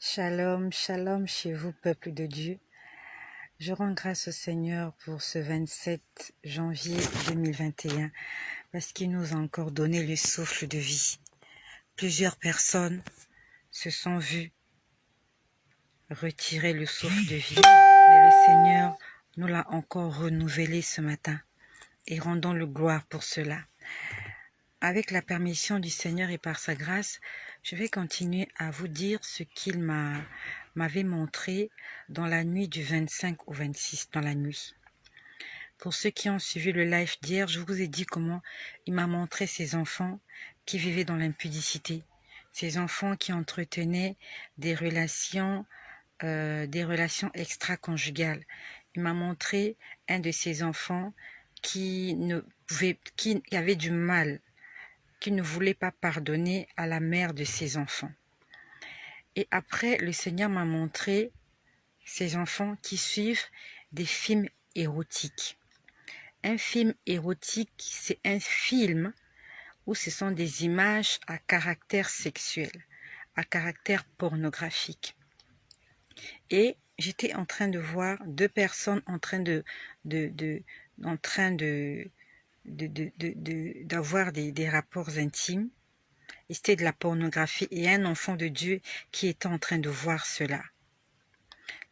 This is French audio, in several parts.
Shalom, shalom chez vous, peuple de Dieu. Je rends grâce au Seigneur pour ce 27 janvier 2021 parce qu'il nous a encore donné le souffle de vie. Plusieurs personnes se sont vues retirer le souffle de vie, mais le Seigneur nous l'a encore renouvelé ce matin et rendons le gloire pour cela. Avec la permission du Seigneur et par sa grâce, je vais continuer à vous dire ce qu'il m'avait montré dans la nuit du 25 au 26, dans la nuit. Pour ceux qui ont suivi le live d'hier, je vous ai dit comment il m'a montré ces enfants qui vivaient dans l'impudicité, ces enfants qui entretenaient des relations extra-conjugales. Il m'a montré un de ces enfants qui avait du mal, qui ne voulait pas pardonner à la mère de ses enfants. Et après, le Seigneur m'a montré ces enfants qui suivent des films érotiques. Un film érotique, c'est un film où ce sont des images à caractère sexuel, à caractère pornographique. Et j'étais en train de voir deux personnes en train d'avoir des rapports intimes. Et c'était de la pornographie et un enfant de Dieu qui était en train de voir cela.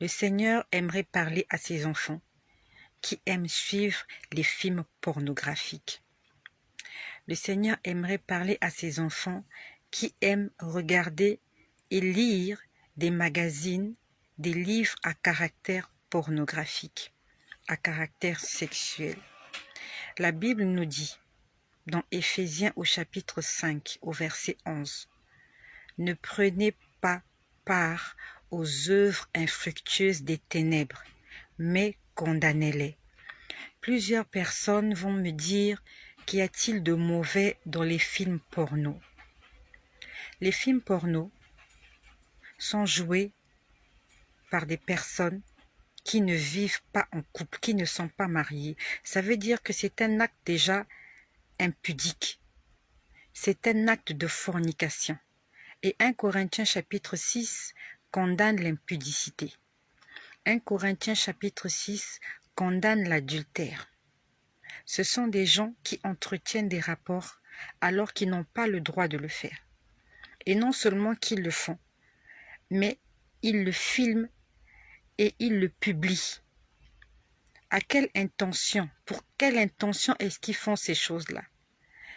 Le Seigneur aimerait parler à ses enfants qui aiment suivre les films pornographiques. Le Seigneur aimerait parler à ses enfants qui aiment regarder et lire des magazines, des livres à caractère pornographique, à caractère sexuel. La Bible nous dit, dans Éphésiens au chapitre 5, au verset 11, « Ne prenez pas part aux œuvres infructueuses des ténèbres, mais condamnez-les. » Plusieurs personnes vont me dire, qu'y a-t-il de mauvais dans les films porno? Les films porno sont joués par des personnes qui ne vivent pas en couple, qui ne sont pas mariées. Ça veut dire que c'est un acte déjà impudique. C'est un acte de fornication. Et 1 Corinthiens chapitre 6 condamne l'impudicité. 1 Corinthiens chapitre 6 condamne l'adultère. Ce sont des gens qui entretiennent des rapports alors qu'ils n'ont pas le droit de le faire. Et non seulement qu'ils le font, mais ils le filment et ils le publient. À quelle intention? Pour quelle intention est-ce qu'ils font ces choses-là?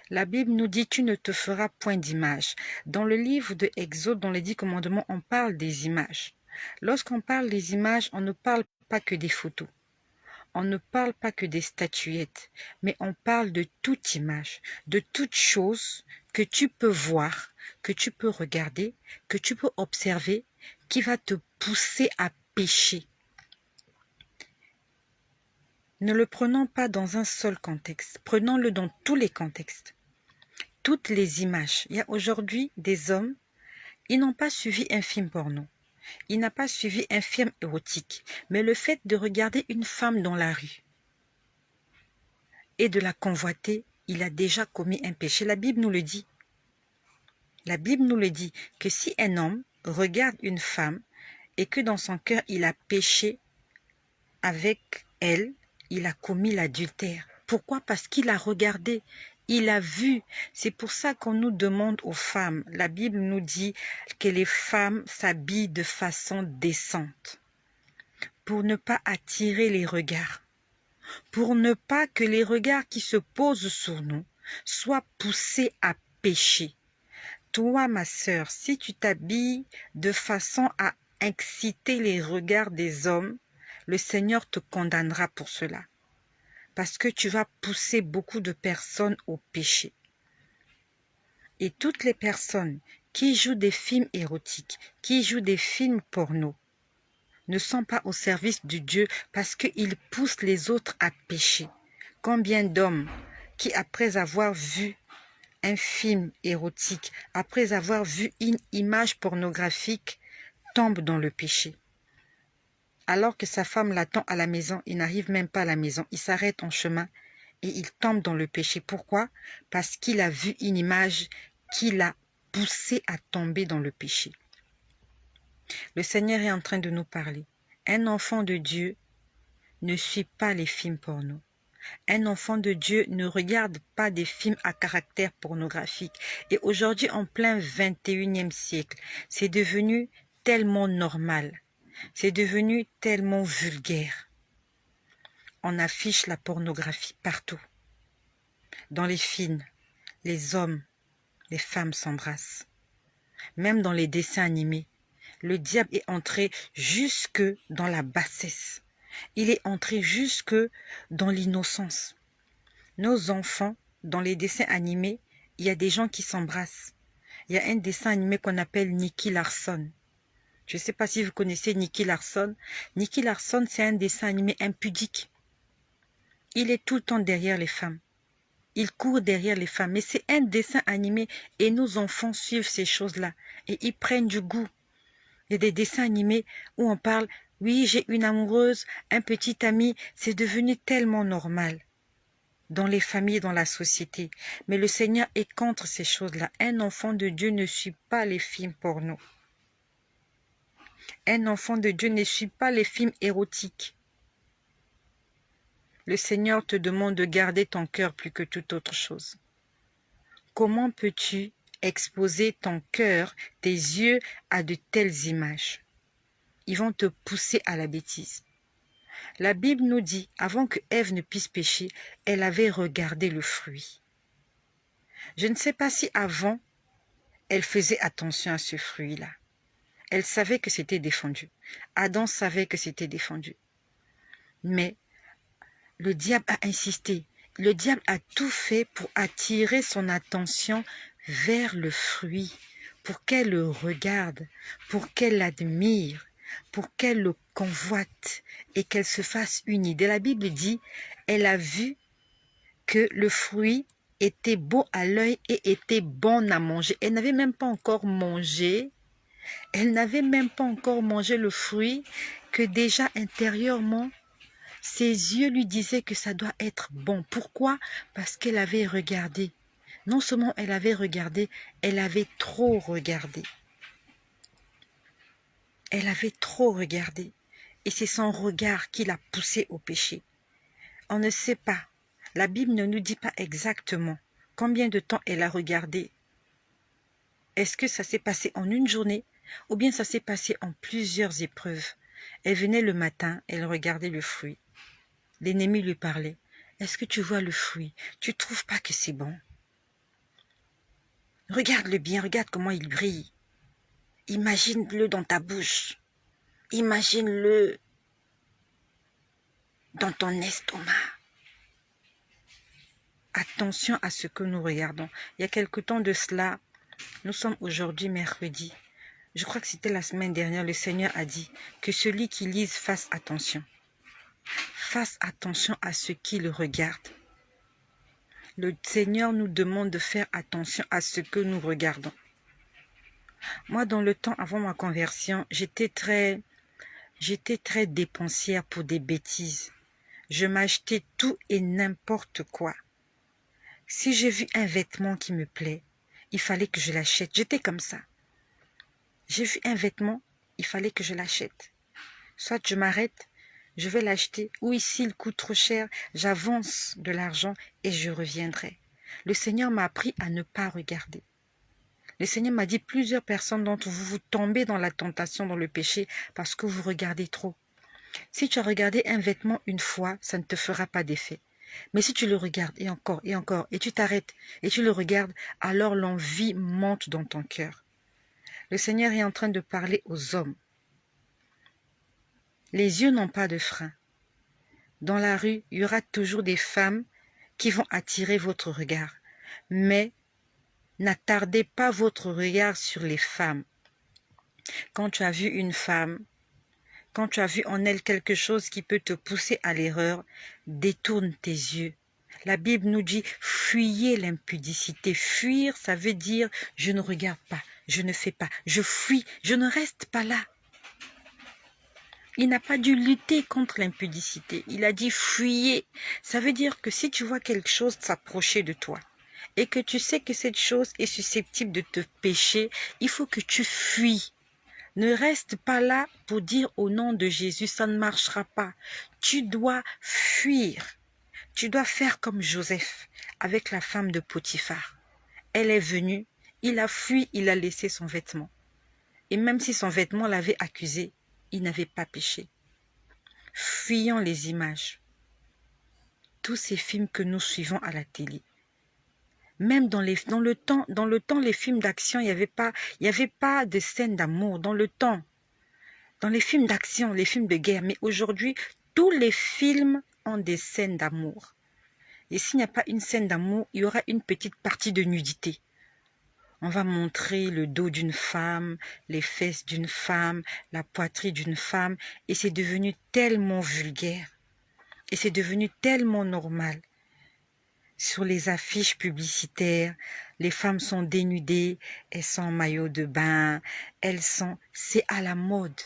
La Bible nous dit « Tu ne te feras point d'image ». Dans le livre de Exode, dans les 10 commandements, on parle des images. Lorsqu'on parle des images, on ne parle pas que des photos. On ne parle pas que des statuettes, mais on parle de toute image, de toute chose que tu peux voir, que tu peux regarder, que tu peux observer, qui va te pousser à pécher. Ne le prenons pas dans un seul contexte, prenons-le dans tous les contextes. Toutes les images. Il y a aujourd'hui des hommes, ils n'ont pas suivi un film porno. Il n'a pas suivi un film érotique. Mais le fait de regarder une femme dans la rue et de la convoiter, il a déjà commis un péché. La Bible nous le dit. La Bible nous le dit que si un homme regarde une femme et que dans son cœur il a péché avec elle, il a commis l'adultère. Pourquoi? Parce qu'il a regardé, il a vu. C'est pour ça qu'on nous demande aux femmes. La Bible nous dit que les femmes s'habillent de façon décente pour ne pas attirer les regards, pour ne pas que les regards qui se posent sur nous soient poussés à pécher. Toi, ma sœur, si tu t'habilles de façon à exciter les regards des hommes, le Seigneur te condamnera pour cela. Parce que tu vas pousser beaucoup de personnes au péché. Et toutes les personnes qui jouent des films érotiques, qui jouent des films porno, ne sont pas au service de Dieu parce qu'ils poussent les autres à pécher. Combien d'hommes qui, après avoir vu un film érotique, après avoir vu une image pornographique, tombent dans le péché. Alors que sa femme l'attend à la maison, il n'arrive même pas à la maison, il s'arrête en chemin et il tombe dans le péché. Pourquoi? Parce qu'il a vu une image qui l'a poussé à tomber dans le péché. Le Seigneur est en train de nous parler. Un enfant de Dieu ne suit pas les films porno. Un enfant de Dieu ne regarde pas des films à caractère pornographique. Et aujourd'hui, en plein 21e siècle, c'est devenu tellement normal. C'est devenu tellement vulgaire. On affiche la pornographie partout. Dans les films, les hommes, les femmes s'embrassent. Même dans les dessins animés, le diable est entré jusque dans la bassesse. Il est entré jusque dans l'innocence. Nos enfants, dans les dessins animés, il y a des gens qui s'embrassent. Il y a un dessin animé qu'on appelle Nicky Larson. Je ne sais pas si vous connaissez Nicky Larson. Nicky Larson, c'est un dessin animé impudique. Il est tout le temps derrière les femmes. Il court derrière les femmes. Mais c'est un dessin animé et nos enfants suivent ces choses-là. Et ils prennent du goût. Il y a des dessins animés où on parle, oui, j'ai une amoureuse, un petit ami. C'est devenu tellement normal dans les familles, dans la société. Mais le Seigneur est contre ces choses-là. Un enfant de Dieu ne suit pas les films porno. Un enfant de Dieu ne suit pas les films érotiques. Le Seigneur te demande de garder ton cœur plus que toute autre chose. Comment peux-tu exposer ton cœur, tes yeux à de telles images? Ils vont te pousser à la bêtise. La Bible nous dit, avant que Ève ne puisse pécher, elle avait regardé le fruit. Je ne sais pas si avant, elle faisait attention à ce fruit-là. Elle savait que c'était défendu. Adam savait que c'était défendu. Mais le diable a insisté. Le diable a tout fait pour attirer son attention vers le fruit, pour qu'elle le regarde, pour qu'elle l'admire, pour qu'elle le convoite et qu'elle se fasse une idée. La Bible dit, elle a vu que le fruit était beau à l'œil et était bon à manger. Elle n'avait même pas encore mangé. Elle n'avait même pas encore mangé le fruit que déjà intérieurement, ses yeux lui disaient que ça doit être bon. Pourquoi? Parce qu'elle avait regardé. Non seulement elle avait regardé, elle avait trop regardé. Elle avait trop regardé. Et c'est son regard qui l'a poussée au péché. On ne sait pas. La Bible ne nous dit pas exactement combien de temps elle a regardé. Est-ce que ça s'est passé en une journée ou bien ça s'est passé en plusieurs épreuves? Elle venait le matin, elle regardait le fruit. L'ennemi lui parlait. Est-ce que tu vois le fruit? Tu ne trouves pas que c'est bon? Regarde-le bien, regarde comment il brille. Imagine-le dans ta bouche. Imagine-le dans ton estomac. Attention à ce que nous regardons. Il y a quelque temps de cela, nous sommes aujourd'hui mercredi. Je crois que c'était la semaine dernière, le Seigneur a dit que celui qui lise fasse attention. Fasse attention à ce qu'il regarde. Le Seigneur nous demande de faire attention à ce que nous regardons. Moi, dans le temps avant ma conversion, j'étais très dépensière pour des bêtises. Je m'achetais tout et n'importe quoi. Si j'ai vu un vêtement qui me plaît, il fallait que je l'achète. J'étais comme ça. J'ai vu un vêtement, il fallait que je l'achète. Soit je m'arrête, je vais l'acheter, ou ici il coûte trop cher, j'avance de l'argent et je reviendrai. Le Seigneur m'a appris à ne pas regarder. Le Seigneur m'a dit, plusieurs personnes d'entre vous, vous tombez dans la tentation, dans le péché, parce que vous regardez trop. Si tu as regardé un vêtement une fois, ça ne te fera pas d'effet. Mais si tu le regardes, et encore, et tu t'arrêtes, et tu le regardes, alors l'envie monte dans ton cœur. Le Seigneur est en train de parler aux hommes. Les yeux n'ont pas de frein. Dans la rue, il y aura toujours des femmes qui vont attirer votre regard. Mais n'attardez pas votre regard sur les femmes. Quand tu as vu une femme, quand tu as vu en elle quelque chose qui peut te pousser à l'erreur, détourne tes yeux. La Bible nous dit, fuyez l'impudicité. Fuir, ça veut dire, je ne regarde pas, je ne fais pas, je fuis, je ne reste pas là. Il n'a pas dû lutter contre l'impudicité. Il a dit fuyez. Ça veut dire que si tu vois quelque chose s'approcher de toi et que tu sais que cette chose est susceptible de te pécher, il faut que tu fuis. Ne reste pas là pour dire au nom de Jésus, ça ne marchera pas. Tu dois fuir. Tu dois faire comme Joseph avec la femme de Potiphar. Elle est venue, il a fui, il a laissé son vêtement. Et même si son vêtement l'avait accusé, il n'avait pas péché. Fuyons les images. Tous ces films que nous suivons à la télé. Même dans le temps, les films d'action, il n'y avait pas de scènes d'amour. Dans le temps, dans les films d'action, les films de guerre. Mais aujourd'hui, tous les films ont des scènes d'amour. Et s'il n'y a pas une scène d'amour, il y aura une petite partie de nudité. On va montrer le dos d'une femme, les fesses d'une femme, la poitrine d'une femme. Et c'est devenu tellement vulgaire. Et c'est devenu tellement normal. Sur les affiches publicitaires, les femmes sont dénudées, elles sont en maillot de bain, c'est à la mode.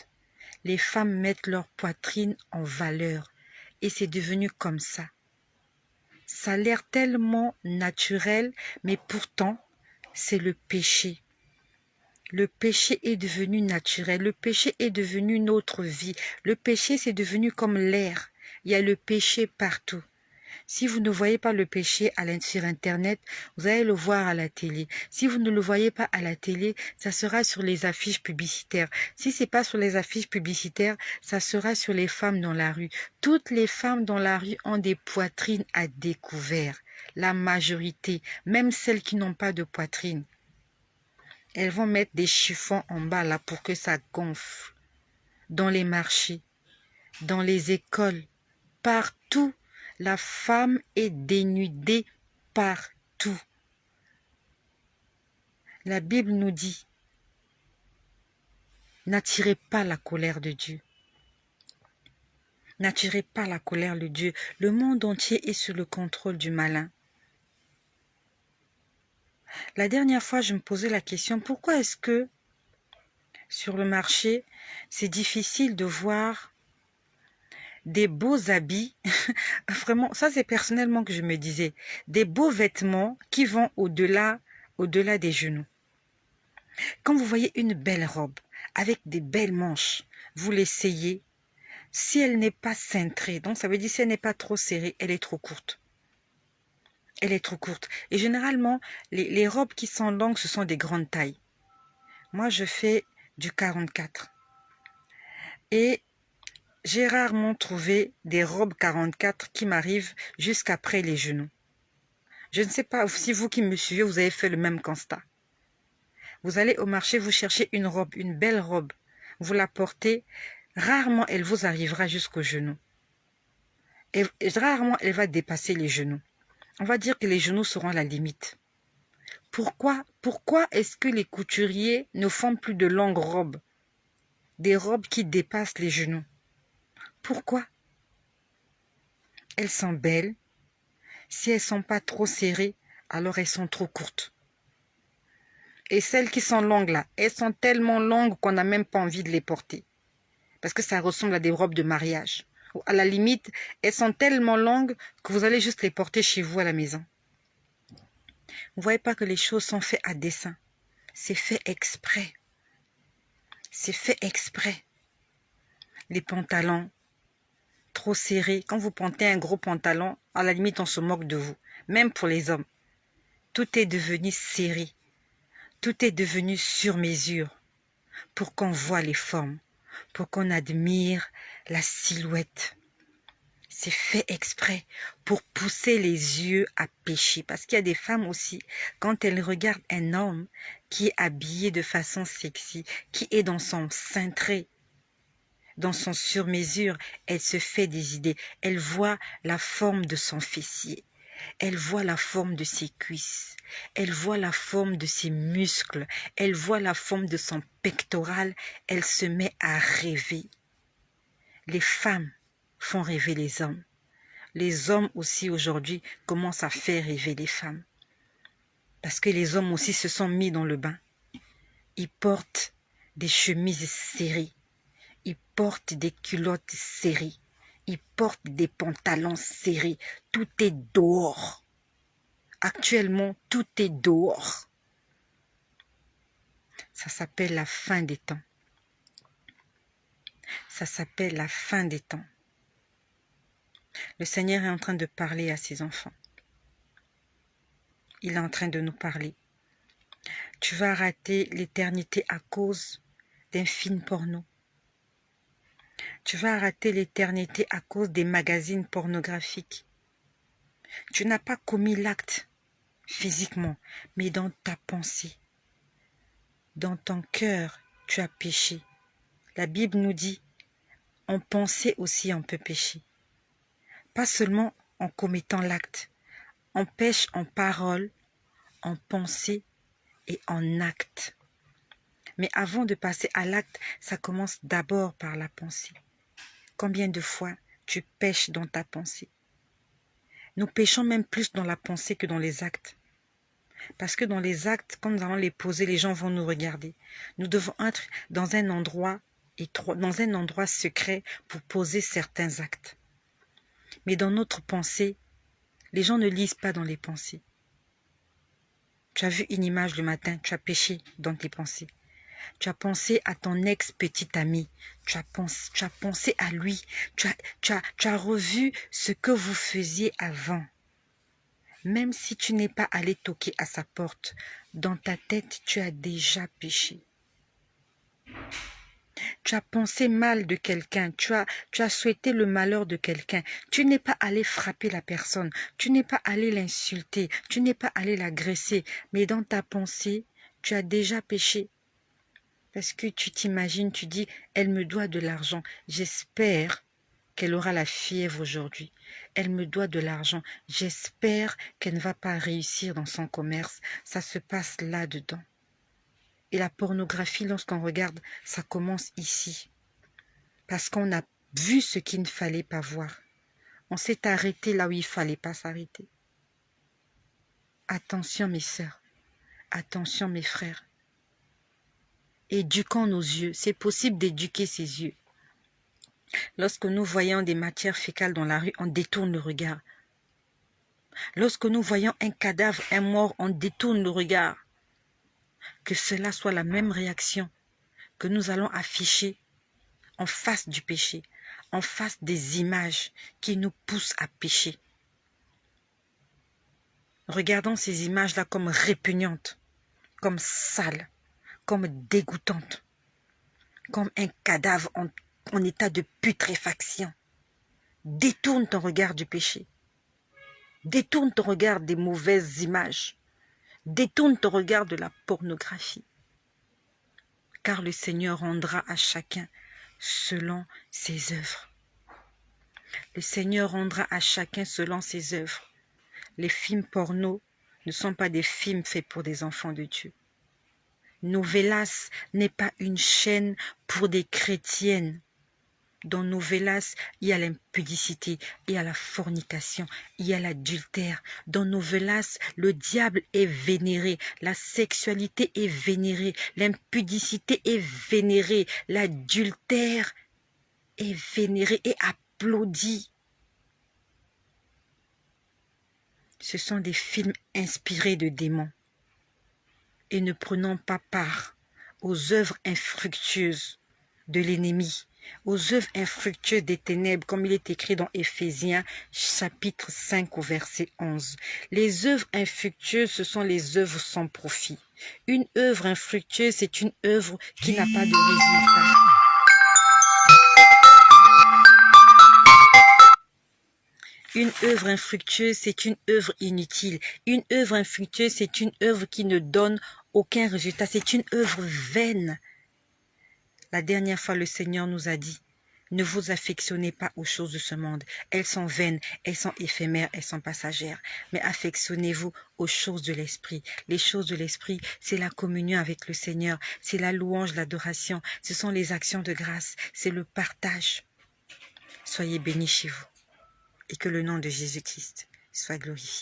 Les femmes mettent leur poitrine en valeur et c'est devenu comme ça. Ça a l'air tellement naturel, mais pourtant, c'est le péché. Le péché est devenu naturel, le péché est devenu notre vie. Le péché, c'est devenu comme l'air. Il y a le péché partout. Si vous ne voyez pas le péché sur Internet, vous allez le voir à la télé. Si vous ne le voyez pas à la télé, ça sera sur les affiches publicitaires. Si ce n'est pas sur les affiches publicitaires, ça sera sur les femmes dans la rue. Toutes les femmes dans la rue ont des poitrines à découvert. La majorité, même celles qui n'ont pas de poitrine. Elles vont mettre des chiffons en bas là pour que ça gonfle. Dans les marchés, dans les écoles, partout. La femme est dénudée partout. La Bible nous dit, n'attirez pas la colère de Dieu. N'attirez pas la colère de Dieu. Le monde entier est sous le contrôle du malin. La dernière fois, je me posais la question, pourquoi est-ce que sur le marché, c'est difficile de voir des beaux habits, vraiment, ça c'est personnellement que je me disais, des beaux vêtements qui vont au-delà des genoux. Quand vous voyez une belle robe avec des belles manches, vous l'essayez. Si elle n'est pas cintrée, donc ça veut dire si elle n'est pas trop serrée, elle est trop courte. Elle est trop courte. Et généralement, les robes qui sont longues, ce sont des grandes tailles. Moi, je fais du 44. Et j'ai rarement trouvé des robes 44 qui m'arrivent jusqu'après les genoux. Je ne sais pas si vous qui me suivez, vous avez fait le même constat. Vous allez au marché, vous cherchez une robe, une belle robe. Vous la portez, rarement elle vous arrivera jusqu'aux genoux. Et rarement elle va dépasser les genoux. On va dire que les genoux seront la limite. Pourquoi est-ce que les couturiers ne font plus de longues robes? Des robes qui dépassent les genoux. Pourquoi? Elles sont belles. Si elles ne sont pas trop serrées, alors elles sont trop courtes. Et celles qui sont longues là, elles sont tellement longues qu'on n'a même pas envie de les porter. Parce que ça ressemble à des robes de mariage. Ou à la limite, elles sont tellement longues que vous allez juste les porter chez vous à la maison. Vous ne voyez pas que les choses sont faites à dessein. C'est fait exprès. C'est fait exprès. Les pantalons trop serrés. Quand vous portez un gros pantalon, à la limite, on se moque de vous. Même pour les hommes. Tout est devenu serré. Tout est devenu sur mesure. Pour qu'on voie les formes. Pour qu'on admire la silhouette. C'est fait exprès pour pousser les yeux à pécher. Parce qu'il y a des femmes aussi, quand elles regardent un homme qui est habillé de façon sexy, qui est dans son cintré, dans son sur-mesure, elle se fait des idées. Elle voit la forme de son fessier. Elle voit la forme de ses cuisses. Elle voit la forme de ses muscles. Elle voit la forme de son pectoral. Elle se met à rêver. Les femmes font rêver les hommes. Les hommes aussi aujourd'hui commencent à faire rêver les femmes. Parce que les hommes aussi se sont mis dans le bain. Ils portent des chemises serrées. Ils portent des culottes serrées. Ils portent des pantalons serrés. Tout est dehors. Actuellement, tout est dehors. Ça s'appelle la fin des temps. Ça s'appelle la fin des temps. Le Seigneur est en train de parler à ses enfants. Il est en train de nous parler. Tu vas rater l'éternité à cause d'un film porno. Tu vas rater l'éternité à cause des magazines pornographiques. Tu n'as pas commis l'acte physiquement, mais dans ta pensée. Dans ton cœur, tu as péché. La Bible nous dit, en pensée aussi on peut pécher. Pas seulement en commettant l'acte. On pêche en parole, en pensée et en acte. Mais avant de passer à l'acte, ça commence d'abord par la pensée. Combien de fois tu pêches dans ta pensée? Nous péchons même plus dans la pensée que dans les actes. Parce que dans les actes, quand nous allons les poser, les gens vont nous regarder. Nous devons être dans un endroit secret pour poser certains actes. Mais dans notre pensée, les gens ne lisent pas dans les pensées. Tu as vu une image le matin, tu as péché dans tes pensées. Tu as pensé à ton ex-petit ami. Tu as pensé à lui. Tu as revu ce que vous faisiez avant. Même si tu n'es pas allé toquer à sa porte, dans ta tête, tu as déjà péché. Tu as pensé mal de quelqu'un, tu as souhaité le malheur de quelqu'un. Tu n'es pas allé frapper la personne, tu n'es pas allé l'insulter, tu n'es pas allé l'agresser. Mais dans ta pensée, tu as déjà péché. Parce que tu t'imagines, tu dis, elle me doit de l'argent. J'espère qu'elle aura la fièvre aujourd'hui. Elle me doit de l'argent. J'espère qu'elle ne va pas réussir dans son commerce. Ça se passe là-dedans. Et la pornographie, lorsqu'on regarde, ça commence ici. Parce qu'on a vu ce qu'il ne fallait pas voir. On s'est arrêté là où il ne fallait pas s'arrêter. Attention mes sœurs. Attention mes frères. Éduquons nos yeux. C'est possible d'éduquer ses yeux. Lorsque nous voyons des matières fécales dans la rue, on détourne le regard. Lorsque nous voyons un cadavre, un mort, on détourne le regard. Que cela soit la même réaction que nous allons afficher en face du péché, en face des images qui nous poussent à pécher. Regardons ces images-là comme répugnantes, comme sales, comme dégoûtantes, comme un cadavre en état de putréfaction. Détourne ton regard du péché. Détourne ton regard des mauvaises images. Détourne ton regard de la pornographie. Car le Seigneur rendra à chacun selon ses œuvres. Le Seigneur rendra à chacun selon ses œuvres. Les films porno ne sont pas des films faits pour des enfants de Dieu. Novelas n'est pas une chaîne pour des chrétiennes. Dans Novelas, il y a l'impudicité, il y a la fornication, il y a l'adultère. Dans Novelas, le diable est vénéré, la sexualité est vénérée, l'impudicité est vénérée, l'adultère est vénéré et applaudi. Ce sont des films inspirés de démons. Et ne prenons pas part aux œuvres infructueuses de l'ennemi, aux œuvres infructueuses des ténèbres, comme il est écrit dans Éphésiens chapitre 5 au verset 11. Les œuvres infructueuses, ce sont les œuvres sans profit. Une œuvre infructueuse, c'est une œuvre qui n'a pas de résultat. Une œuvre infructueuse, c'est une œuvre inutile. Une œuvre infructueuse, c'est une œuvre qui ne donne aucun résultat. C'est une œuvre vaine. La dernière fois, le Seigneur nous a dit, ne vous affectionnez pas aux choses de ce monde. Elles sont vaines, elles sont éphémères, elles sont passagères. Mais affectionnez-vous aux choses de l'Esprit. Les choses de l'Esprit, c'est la communion avec le Seigneur. C'est la louange, l'adoration. Ce sont les actions de grâce. C'est le partage. Soyez bénis chez vous. Et que le nom de Jésus-Christ soit glorifié.